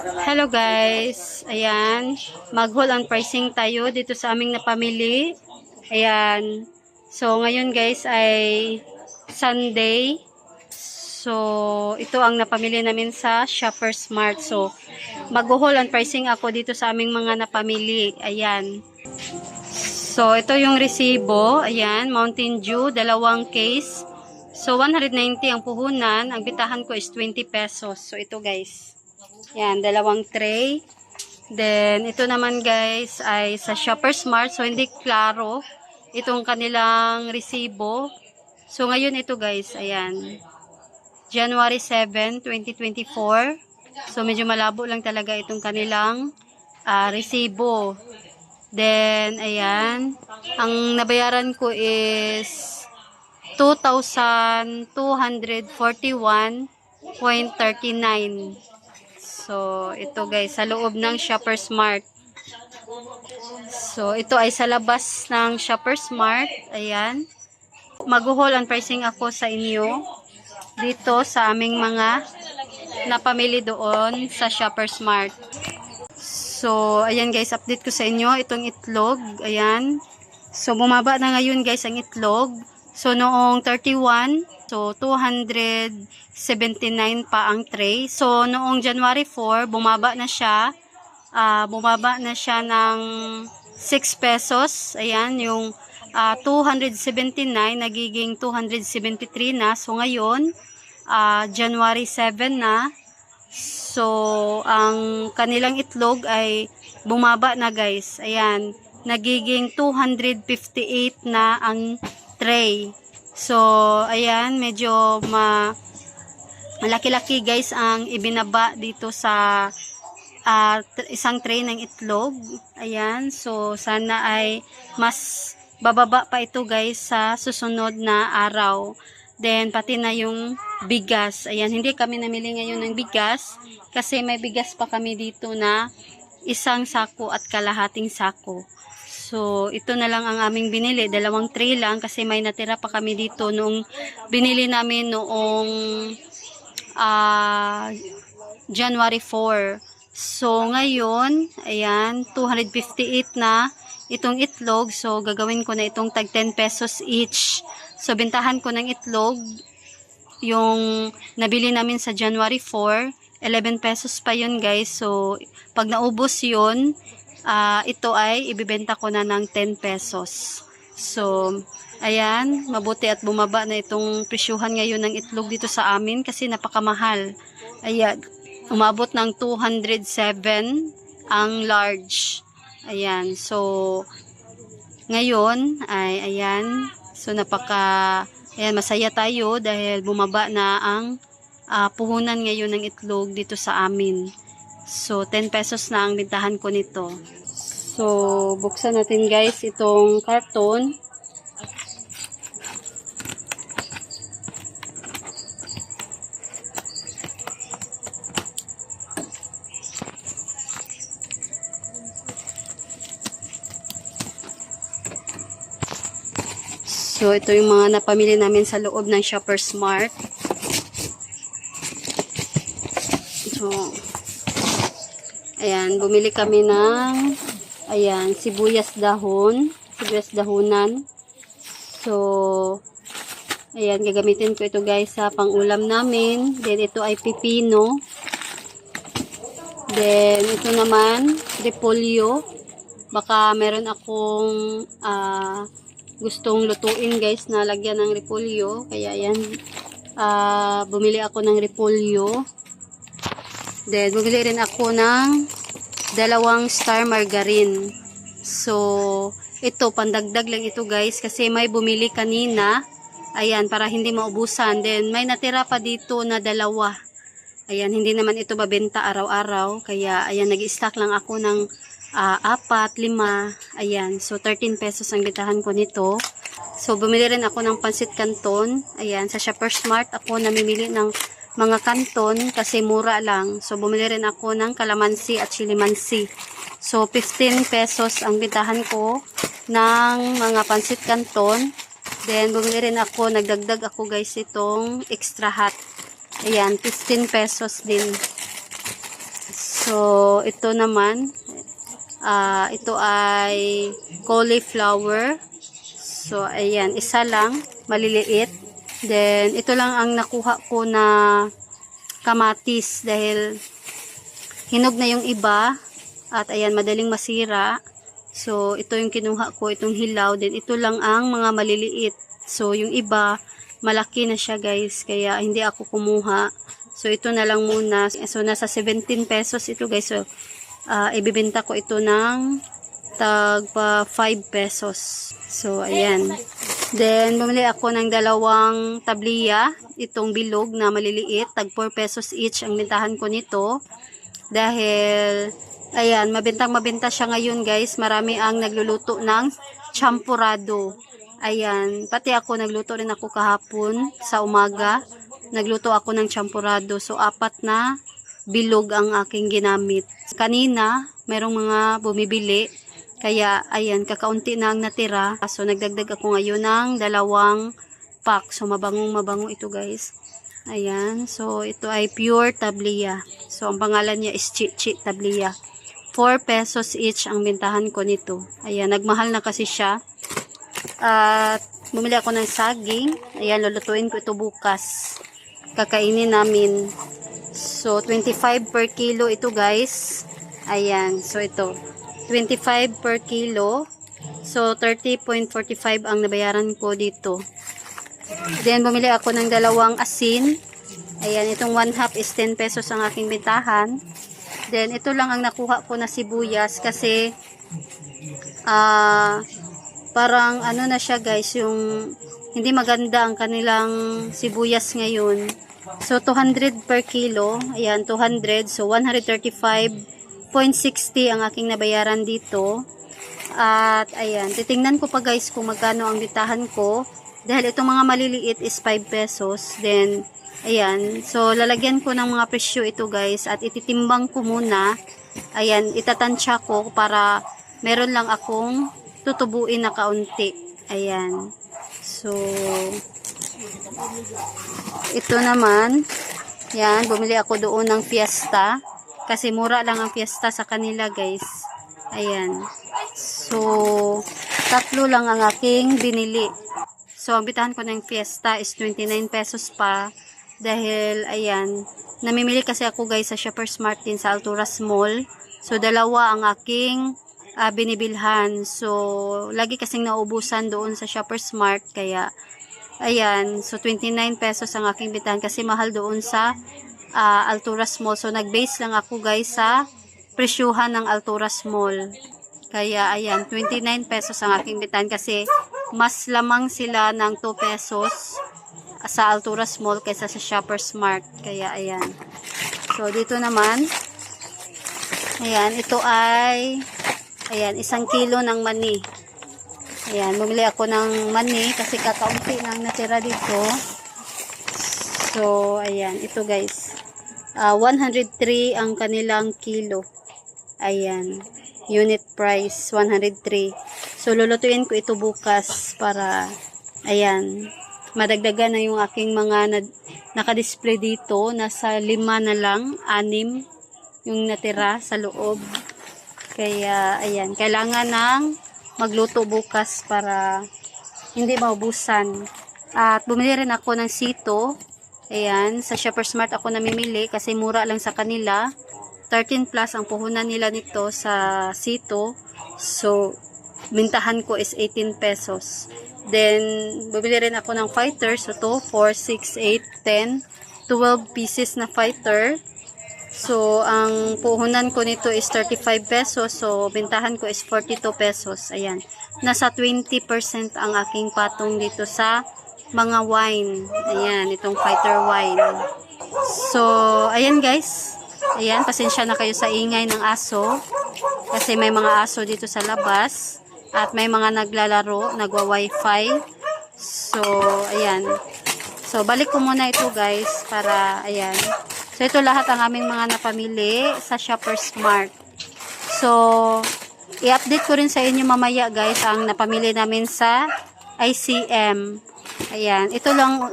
Hello guys, ayan, mag-haul on pricing tayo dito sa aming napamili. Ayan, so ngayon guys ay Sunday. So ito ang napamili namin sa Shoppers Mart. So mag-haul on pricing ako dito sa aming mga napamili. Ayan. So ito yung resibo. Ayan, Mountain Dew, dalawang case. So 190 ang puhunan, ang bitahan ko is 20 pesos. So ito guys. Yan, dalawang tray. Then, ito naman guys ay sa Shoppers Mart. So, hindi klaro itong kanilang resibo. So, ngayon ito guys, ayan. January 7, 2024. So, medyo malabo lang talaga itong kanilang resibo. Then, ayan. Ang nabayaran ko is 2,241.39. So, ito guys, sa loob ng Shoppers Mart. So, ito ay sa labas ng Shoppers Mart. Ayan. Mag-haul on pricing ako sa inyo dito sa aming mga napamili doon sa Shoppers Mart. So, ayan guys, update ko sa inyo itong itlog. Ayan. So, bumaba na ngayon guys ang itlog. So, noong 31, so 279 pa ang tray. So, noong January 4, bumaba na siya. Bumaba na siya ng 6 pesos. Ayan, yung 279 nagiging 273 na. So, ngayon, January 7 na. So, ang kanilang itlog ay bumaba na guys. Ayan, nagiging 258 na ang tray. So, ayan, medyo malaki-laki guys ang ibinaba dito sa isang tray ng itlog. Ayan, so sana ay mas bababa pa ito guys sa susunod na araw. Then, pati na yung bigas. Ayan, hindi kami namili ngayon ng bigas kasi may bigas pa kami dito na isang sako at kalahating sako. So, ito na lang ang aming binili. Dalawang tray lang kasi may natira pa kami dito noong binili namin noong January 4. So, ngayon, ayan, 258 na itong itlog. So, gagawin ko na itong tag 10 pesos each. So, bintahan ko ng itlog yung nabili namin sa January 4. 11 pesos pa yun guys. So, pag naubos yun, ito ay ibibenta ko na ng 10 pesos. So, ayan, mabuti at bumaba na itong presyuhan ngayon ng itlog dito sa amin kasi napakamahal. Ayan, umabot ng 207 ang large. Ayan, so, ngayon, ay, ayan, so ayan, masaya tayo dahil bumaba na ang puhunan ngayon ng itlog dito sa amin. So, 10 pesos na ang bintahan ko nito. So, buksan natin guys itong karton. So, ito yung mga napamili namin sa loob ng Shoppers Mart. So, ayan, bumili kami ng, ayan, sibuyas dahunan. So, ayan, gagamitin ko ito guys sa pang-ulam namin. Then, ito ay pipino. Then, ito naman, repolyo. Baka meron akong, gustong lutuin guys na lagyan ng repolyo. Kaya, ayan, bumili ako ng repolyo. Then, bumili rin ako ng dalawang star margarine. So, ito, pandagdag lang ito guys. Kasi may bumili kanina. Ayan, para hindi maubusan. Then, may natira pa dito na dalawa. Ayan, hindi naman ito babenta araw-araw. Kaya, ayan, nag-stock lang ako ng 4, 5. Ayan, so 13 pesos ang bitahan ko nito. So, bumili rin ako ng pansit canton. Ayan, sa Shoppers Mart ako namimili ng mga kanton kasi mura lang. So, bumili rin ako ng kalamansi at chilimansi. So, 15 pesos ang bintahan ko ng mga pansit canton. Then, bumili rin ako, nagdagdag ako guys itong extra hot. Ayan, 15 pesos din. So, ito naman, ito ay cauliflower. So, ayan, isa lang, maliliit. Then, ito lang ang nakuha ko na kamatis dahil hinog na yung iba. At ayan, madaling masira. So, ito yung kinuha ko, itong hilaw. Then, ito lang ang mga maliliit. So, yung iba, malaki na siya guys. Kaya, hindi ako kumuha. So, ito na lang muna. So, nasa 17 pesos ito guys. So, ibibenta ko ito ng tagpa 5 pesos. So, ayan. Then, bumili ako ng dalawang tabliya. Itong bilog na maliliit. Tag 4 pesos each ang bentahan ko nito. Dahil, ayan, mabenta siya ngayon guys. Marami ang nagluluto ng champurado. Ayan, pati ako nagluto rin ako kahapon sa umaga. Nagluto ako ng champurado. So, 4 na bilog ang aking ginamit. Kanina, merong mga bumibili. Kaya, ayan, kakaunti na ang natira. So, nagdagdag ako ngayon ng 2 pack. So, mabango ito guys. Ayan. So, ito ay pure tabliya. So, ang pangalan niya is Chichi tabliya. 4 pesos each ang bintahan ko nito. Ayan, nagmahal na kasi siya. At, bumili ako ng saging. Ayan, lulutuin ko ito bukas. Kakainin namin. So, 25 per kilo ito guys. Ayan. So, ito. 25 per kilo. So, 30.45 ang nabayaran ko dito. Then, bumili ako ng 2 asin. Ayan, itong 1/2 is 10 pesos ang aking bentahan. Then, ito lang ang nakuha ko na sibuyas kasi parang ano na siya guys, yung hindi maganda ang kanilang sibuyas ngayon. So, 200 per kilo. Ayan, 200. So, 135.60 ang aking nabayaran dito. At, ayan, titingnan ko pa guys kung magkano ang bentahan ko. Dahil itong mga maliliit is 5 pesos. Then, ayan. So, lalagyan ko ng mga presyo ito guys. At ititimbang ko muna. Ayan, itatansya ko para meron lang akong tutubuin na kaunti. Ayan. So, ito naman. Ayan, bumili ako doon ng Fiesta. Kasi mura lang ang Fiesta sa kanila guys. Ayan. So, 3 lang ang aking binili. So, ang bitahan ko ng Fiesta is 29 pesos pa. Dahil, ayan, namimili kasi ako guys sa Shoppers Mart din sa Alturas Mall. So, 2 ang aking binibilhan. So, lagi kasing naubusan doon sa Shoppers Mart. Kaya, ayan, so 29 pesos ang aking bitahan kasi mahal doon sa Alturas Mall. So, nag-base lang ako guys sa presyuhan ng Alturas Mall. Kaya, ayan, 29 pesos ang aking bitahan kasi mas lamang sila ng 2 pesos sa Alturas Mall kaysa sa Shoppers Mart. Kaya, ayan. So, dito naman, ayan, ito ay, ayan, 1 kilo ng mani. Ayan, bumili ako ng mani kasi kakaunti nang natira dito. So, ayan, ito guys. 103 ang kanilang kilo. Ayan. Unit price, 103. So, lulutuin ko ito bukas para, ayan, madagdagan na yung aking mga nakadisplay dito. Nasa 5 na lang, 6 yung natira sa loob. Kaya, ayan, kailangan ng magluto bukas para hindi maubusan. At bumili rin ako ng sito. Ayan, sa Shoppers Mart ako namimili kasi mura lang sa kanila. 13 plus ang puhunan nila nito sa sito. So, bintahan ko is 18 pesos. Then, bumili rin ako ng fighter. So, 2, 4, 6, 8, 10, 12 pieces na fighter. So, ang puhunan ko nito is 35 pesos. So, bintahan ko is 42 pesos. Ayan. Nasa 20% ang aking patong dito sa mga wine. Ayan, itong fighter wine. So, ayan guys. Ayan, pasensya na kayo sa ingay ng aso. Kasi may mga aso dito sa labas. At may mga naglalaro, nagwa-wifi. So, ayan. So, balik ko muna ito guys para, ayan. So, ito lahat ang aming mga napamili sa Shoppers Mart. So, i-update ko rin sa inyo mamaya guys ang napamili namin sa ICM. Ayan. Ito lang,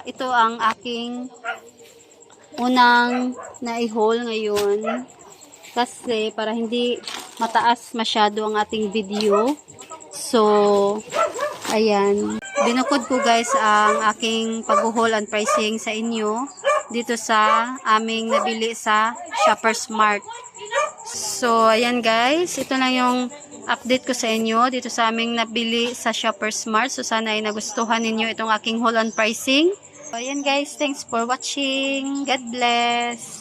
ito ang aking unang na-haul ngayon. kasi para hindi mataas masyado ang ating video. So, ayan. Binukod ko guys ang aking pag-haul and pricing sa inyo dito sa aming nabili sa Shoppers Mart. So, ayan guys. Ito lang yung update ko sa inyo dito sa aming nabili sa Shoppers Mart. So, sana ay nagustuhan ninyo itong aking haul and pricing. So, ayan guys. Thanks for watching. God bless.